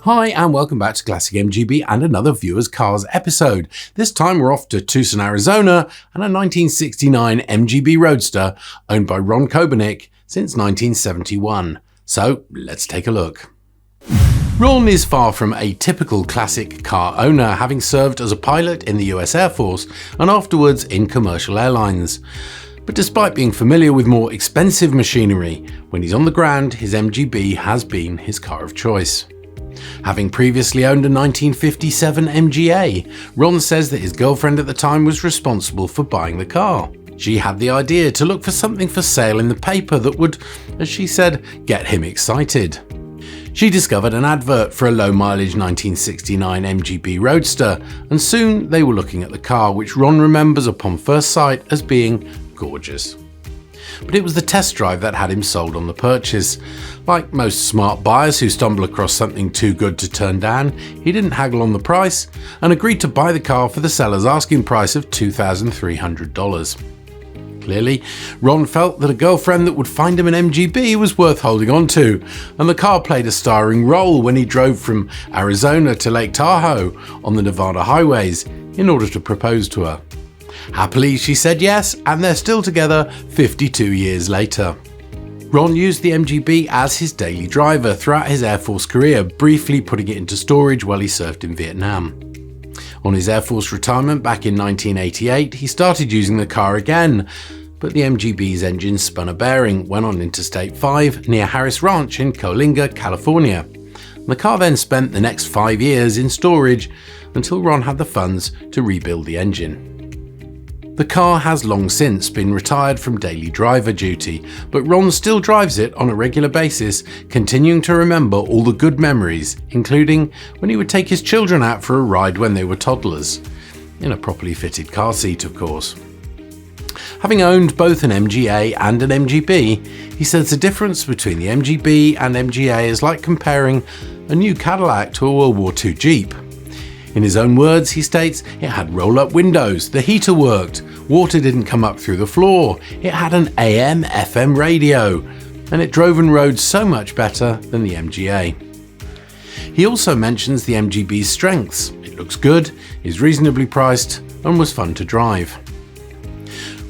Hi and welcome back to Classic MGB and another Viewers Cars episode. This time we're off to Tucson, Arizona and a 1969 MGB Roadster owned by Ron Kobernik since 1971. So let's take a look. Ron is far from a typical classic car owner, having served as a pilot in the US Air Force and afterwards in commercial airlines. But despite being familiar with more expensive machinery, when he's on the ground, his MGB has been his car of choice. Having previously owned a 1957 MGA, Ron says that his girlfriend at the time was responsible for buying the car. She had the idea to look for something for sale in the paper that would, as she said, get him excited. She discovered an advert for a low-mileage 1969 MGB Roadster, and soon they were looking at the car, which Ron remembers upon first sight as being gorgeous. But it was the test drive that had him sold on the purchase. Like most smart buyers who stumble across something too good to turn down, he didn't haggle on the price and agreed to buy the car for the seller's asking price of $2,300. Clearly, Ron felt that a girlfriend that would find him an MGB was worth holding on to, and the car played a starring role when he drove from Arizona to Lake Tahoe on the Nevada highways in order to propose to her. Happily, she said yes, and they're still together 52 years later. Ron used the MGB as his daily driver throughout his Air Force career, briefly putting it into storage while he served in Vietnam. On his Air Force retirement back in 1988, he started using the car again, but the MGB's engine spun a bearing when on Interstate 5 near Harris Ranch in Coalinga, California. The car then spent the next 5 years in storage until Ron had the funds to rebuild the engine. The car has long since been retired from daily driver duty, but Ron still drives it on a regular basis, continuing to remember all the good memories, including when he would take his children out for a ride when they were toddlers, in a properly fitted car seat, of course. Having owned both an MGA and an MGB, he says the difference between the MGB and MGA is like comparing a new Cadillac to a World War II Jeep. In his own words, he states it had roll-up windows, the heater worked, water didn't come up through the floor, it had an AM/FM radio, and it drove and rode so much better than the MGA. He also mentions the MGB's strengths. It looks good, is reasonably priced, and was fun to drive.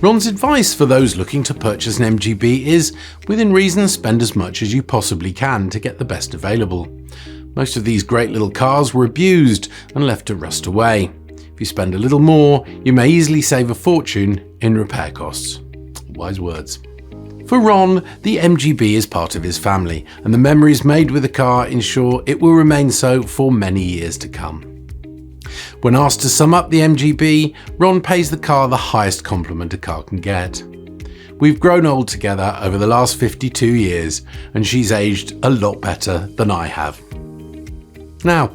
Ron's advice for those looking to purchase an MGB is, within reason, spend as much as you possibly can to get the best available. Most of these great little cars were abused and left to rust away. If you spend a little more, you may easily save a fortune in repair costs. Wise words. For Ron, the MGB is part of his family, and the memories made with the car ensure it will remain so for many years to come. When asked to sum up the MGB, Ron pays the car the highest compliment a car can get. We've grown old together over the last 52 years, and she's aged a lot better than I have. Now,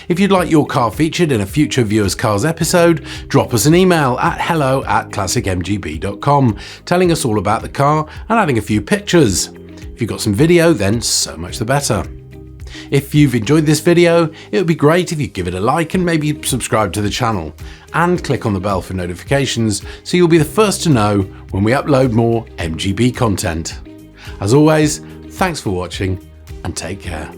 if you'd like your car featured in a future Viewers Cars episode, drop us an email at hello@classicmgb.com telling us all about the car and adding a few pictures. If you've got some video, then so much the better. If you've enjoyed this video, it would be great if you give it a like and maybe subscribe to the channel, and click on the bell for notifications so you'll be the first to know when we upload more MGB content. As always, thanks for watching and take care.